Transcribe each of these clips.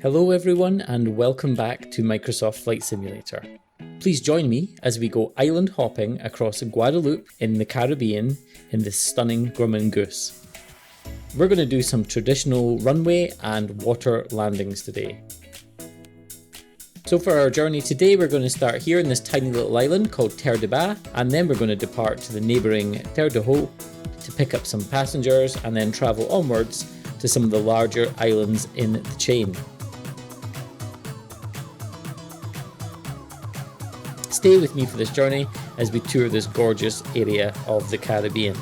Hello everyone and welcome back to Microsoft Flight Simulator. Please join me as we go island hopping across Guadeloupe in the Caribbean in this stunning Grumman Goose. We're going to do some traditional runway and water landings today. So for our journey today, we're going to start here in this tiny little island called Terre de Bas, and then we're going to depart to the neighbouring Terre de Haut to pick up some passengers and then travel onwards to some of the larger islands in the chain. Stay with me for this journey as we tour this gorgeous area of the Caribbean.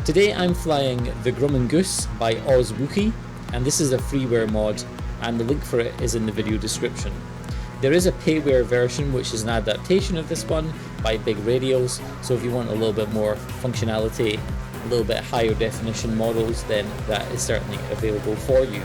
Today I'm flying the Grumman Goose by OzWookiee, and this is a freeware mod and the link for it is in the video description. There is a payware version which is an adaptation of this one by Big Radials, so if you want a little bit more functionality, a little bit higher definition models, then that is certainly available for you.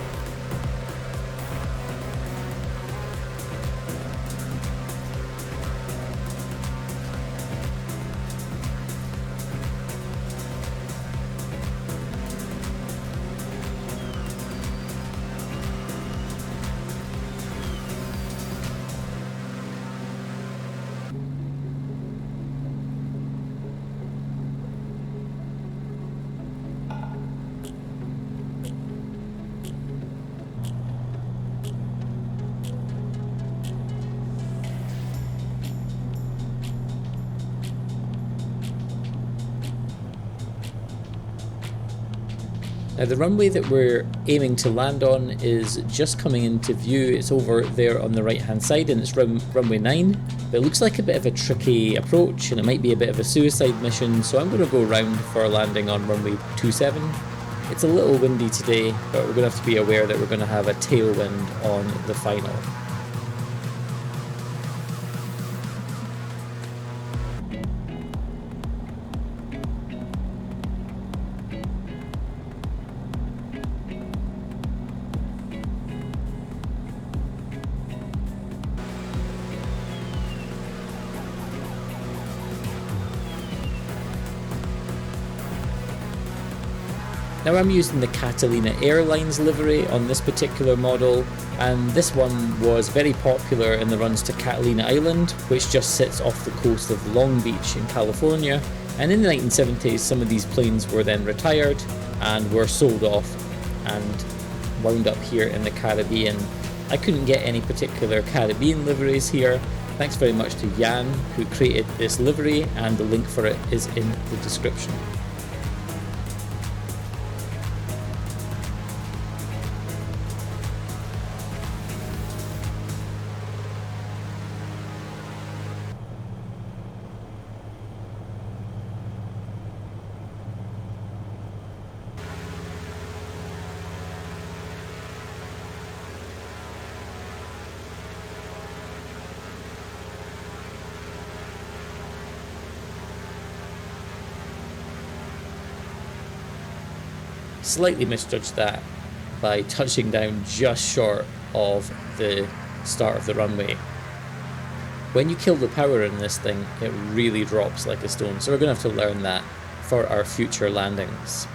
Now the runway that we're aiming to land on is just coming into view. It's over there on the right hand side and it's runway 9. But it looks like a bit of a tricky approach and it might be a bit of a suicide mission, so I'm going to go round for a landing on runway 27. It's a little windy today, but we're going to have to be aware that we're going to have a tailwind on the final. Now I'm using the Catalina Airlines Livery on this particular model, and this one was very popular in the runs to Catalina Island, which just sits off the coast of Long Beach in California, and in the 1970s some of these planes were then retired and were sold off and wound up here in the Caribbean. I couldn't get any particular Caribbean liveries here. Thanks very much to Jan who created this livery, and the link for it is in the description. Slightly misjudged that by touching down just short of the start of the runway. When you kill the power in this thing, it really drops like a stone, so we're going to have to learn that for our future landings.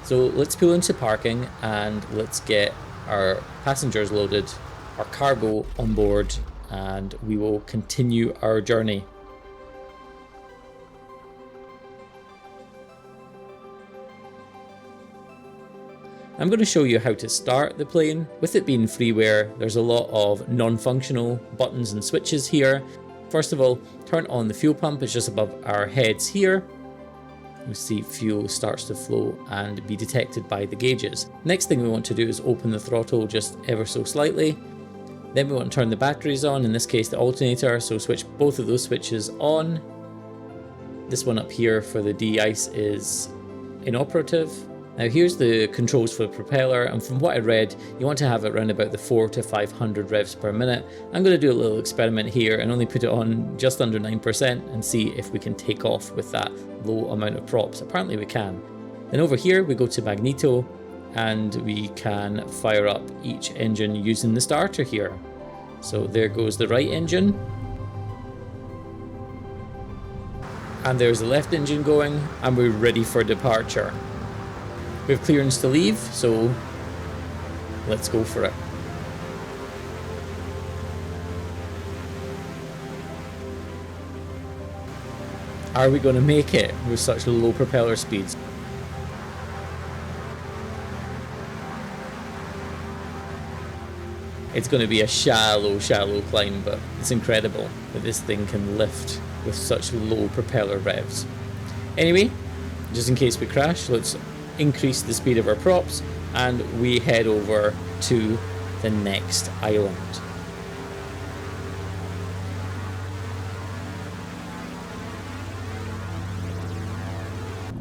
So let's pull into parking and let's get our passengers loaded, our cargo on board, and we will continue our journey. I'm going to show you how to start the plane. With it being freeware, there's a lot of non-functional buttons and switches here. First of all, turn on the fuel pump. It's just above our heads here. You see fuel starts to flow and be detected by the gauges. Next thing we want to do is open the throttle just ever so slightly. Then we want to turn the batteries on, in this case the alternator, so switch both of those switches on. This one up here for the de-ice is inoperative. Now here's the controls for the propeller, and from what I read, you want to have it around about the 400 to 500 revs per minute. I'm going to do a little experiment here and only put it on just under 9% and see if we can take off with that low amount of props. Apparently we can. Then over here we go to magneto and we can fire up each engine using the starter here. So there goes the right engine. And there's the left engine going, and we're ready for departure. We have clearance to leave, so let's go for it. Are we going to make it with such low propeller speeds? It's going to be a shallow climb, but it's incredible that this thing can lift with such low propeller revs. Anyway, just in case we crash, let's increase the speed of our props and we head over to the next island.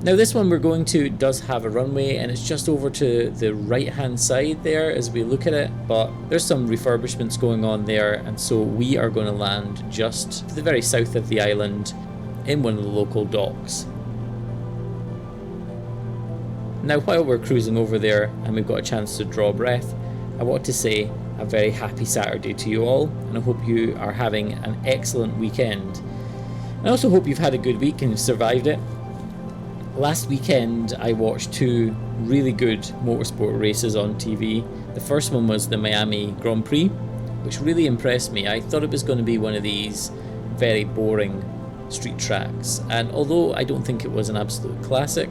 Now this one we're going to does have a runway, and it's just over to the right hand side there as we look at it, but there's some refurbishments going on there, and so we are going to land just to the very south of the island in one of the local docks. Now while we're cruising over there and we've got a chance to draw breath, I want to say a very happy Saturday to you all, and I hope you are having an excellent weekend. I also hope you've had a good week and you've survived it. Last weekend I watched two really good motorsport races on TV. The first one was the Miami Grand Prix, which really impressed me. I thought it was going to be one of these very boring street tracks, and although I don't think it was an absolute classic,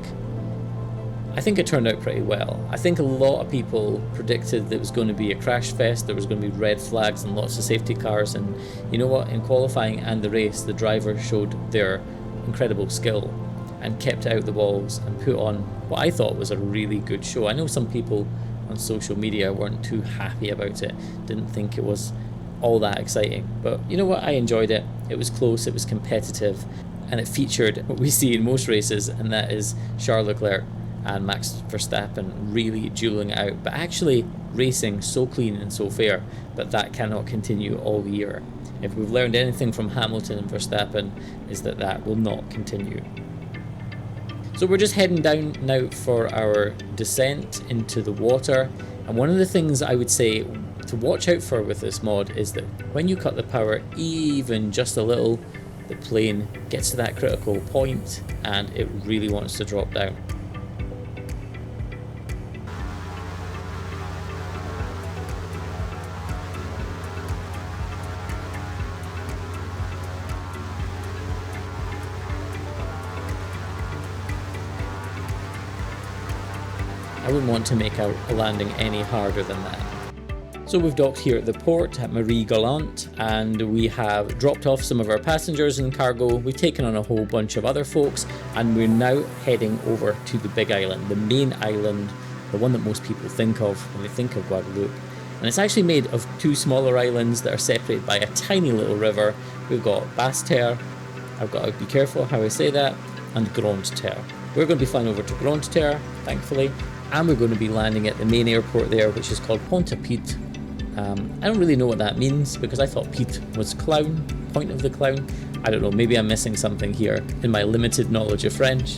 I think it turned out pretty well. I think a lot of people predicted that it was going to be a crash fest, there was going to be red flags and lots of safety cars, and you know what, in qualifying and the race the drivers showed their incredible skill and kept out the walls and put on what I thought was a really good show. I know some people on social media weren't too happy about it, didn't think it was all that exciting, but you know what, I enjoyed it. It was close, it was competitive, and it featured what we see in most races, and that is Charles Leclerc and Max Verstappen really dueling it out, but actually racing so clean and so fair. But that cannot continue all year. If we've learned anything from Hamilton and Verstappen, is that that will not continue. So we're just heading down now for our descent into the water, and one of the things I would say to watch out for with this mod is that when you cut the power even just a little, the plane gets to that critical point and it really wants to drop down. I wouldn't want to make a landing any harder than that. So we've docked here at the port at Marie Galante, and we have dropped off some of our passengers and cargo. We've taken on a whole bunch of other folks, and we're now heading over to the big island, the main island, the one that most people think of when they think of Guadeloupe. And it's actually made of two smaller islands that are separated by a tiny little river. We've got Basse-Terre, I've got to be careful how I say that, and Grande-Terre. We're going to be flying over to Grande-Terre, thankfully, and we're going to be landing at the main airport there, which is called Pointe-à-Pitre. I don't really know what that means, because I thought Pitre was clown, point of the clown. I don't know, maybe I'm missing something here in my limited knowledge of French.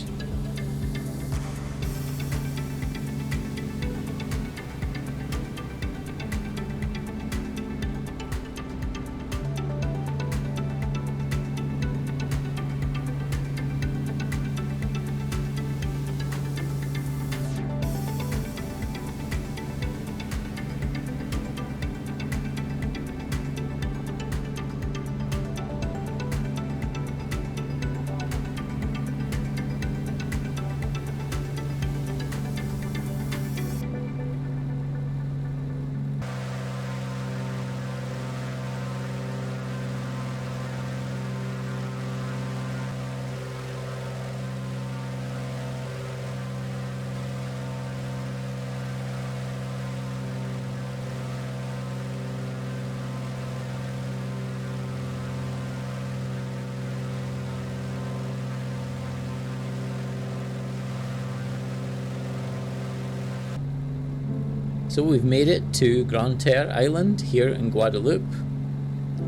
So we've made it to Grande Terre Island here in Guadeloupe,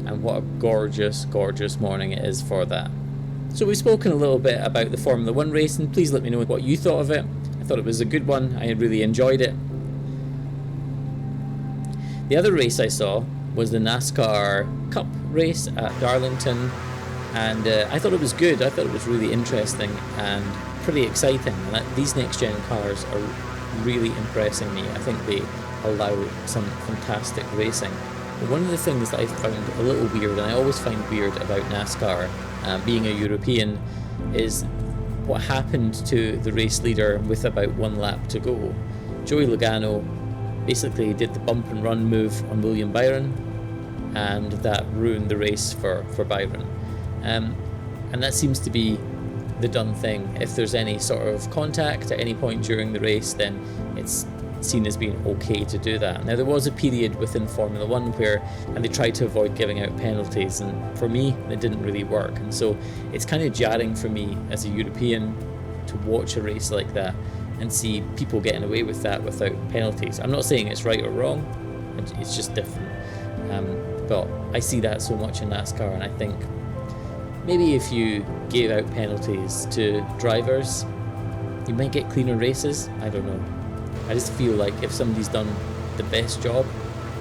and what a gorgeous, gorgeous morning it is for that. So we've spoken a little bit about the Formula 1 race, and please let me know what you thought of it. I thought it was a good one, I really enjoyed it. The other race I saw was the NASCAR Cup race at Darlington, and I thought it was good. I thought it was really interesting and pretty exciting. And these next gen cars are really impressing me. I think they allow some fantastic racing. But one of the things that I found a little weird, and I always find weird about NASCAR, being a European, is what happened to the race leader with about 1 lap to go. Joey Logano basically did the bump and run move on William Byron, and that ruined the race for Byron. And that seems to be the done thing. If there's any sort of contact at any point during the race, then it's seen as being okay to do that. Now, there was a period within Formula 1 where they tried to avoid giving out penalties, and for me it didn't really work, and so it's kind of jarring for me as a European to watch a race like that and see people getting away with that without penalties. I'm not saying it's right or wrong, it's just different. But I see that so much in NASCAR, and I think maybe if you gave out penalties to drivers, you might get cleaner races. I don't know. I just feel like if somebody's done the best job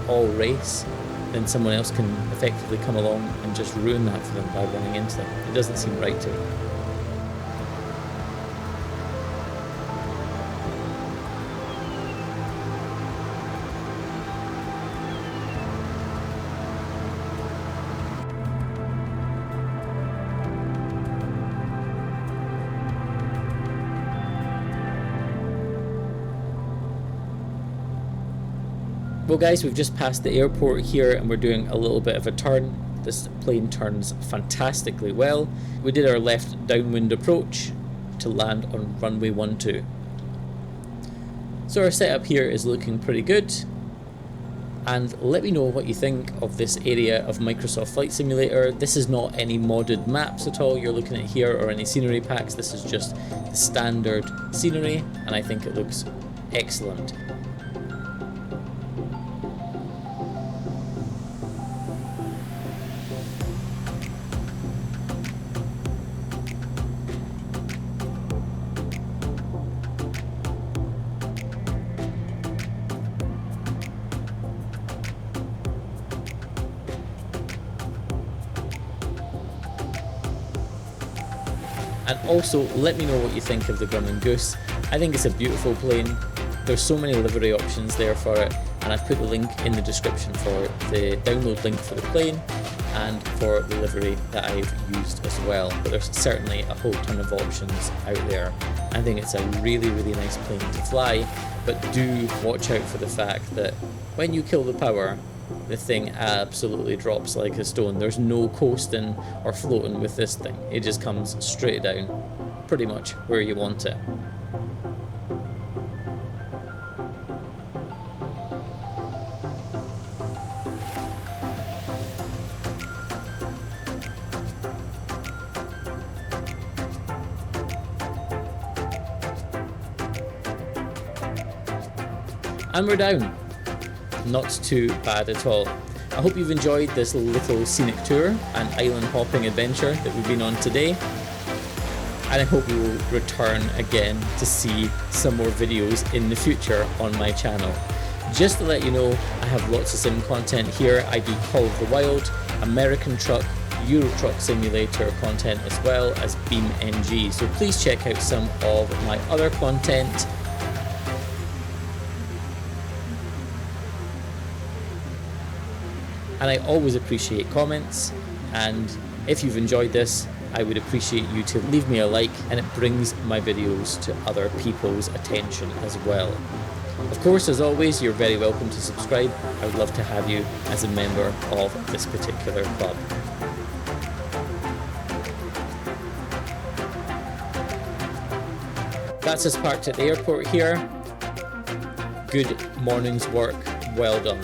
all race, then someone else can effectively come along and just ruin that for them by running into them. It doesn't seem right to me. Well guys, we've just passed the airport here and we're doing a little bit of a turn. This plane turns fantastically well. We did our left downwind approach to land on runway 12. So our setup here is looking pretty good. And let me know what you think of this area of Microsoft Flight Simulator. This is not any modded maps at all you're looking at here, or any scenery packs. This is just the standard scenery, and I think it looks excellent. And also, let me know what you think of the Grumman Goose. I think it's a beautiful plane. There's so many livery options there for it, and I've put the link in the description for the download link for the plane and for the livery that I've used as well. But there's certainly a whole ton of options out there. I think it's a really, really nice plane to fly, but do watch out for the fact that when you kill the power, the thing absolutely drops like a stone. There's no coasting or floating with this thing. It just comes straight down, pretty much where you want it. And we're down. Not too bad at all. I hope you've enjoyed this little scenic tour and island hopping adventure that we've been on today, and I hope you will return again to see some more videos in the future on my channel. Just to let you know, I have lots of sim content here. I do Call of the Wild, American Truck, Euro Truck Simulator content, as well as Beam NG, so please check out some of my other content. And I always appreciate comments, and if you've enjoyed this, I would appreciate you to leave me a like, and it brings my videos to other people's attention as well. Of course, as always, you're very welcome to subscribe. I would love to have you as a member of this particular club. That's us parked at the airport here. Good morning's work, well done.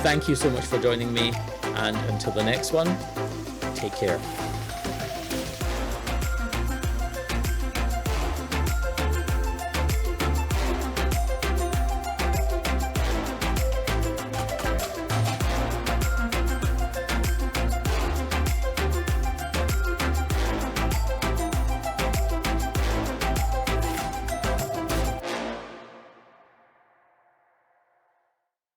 Thank you so much for joining me, and until the next one, take care.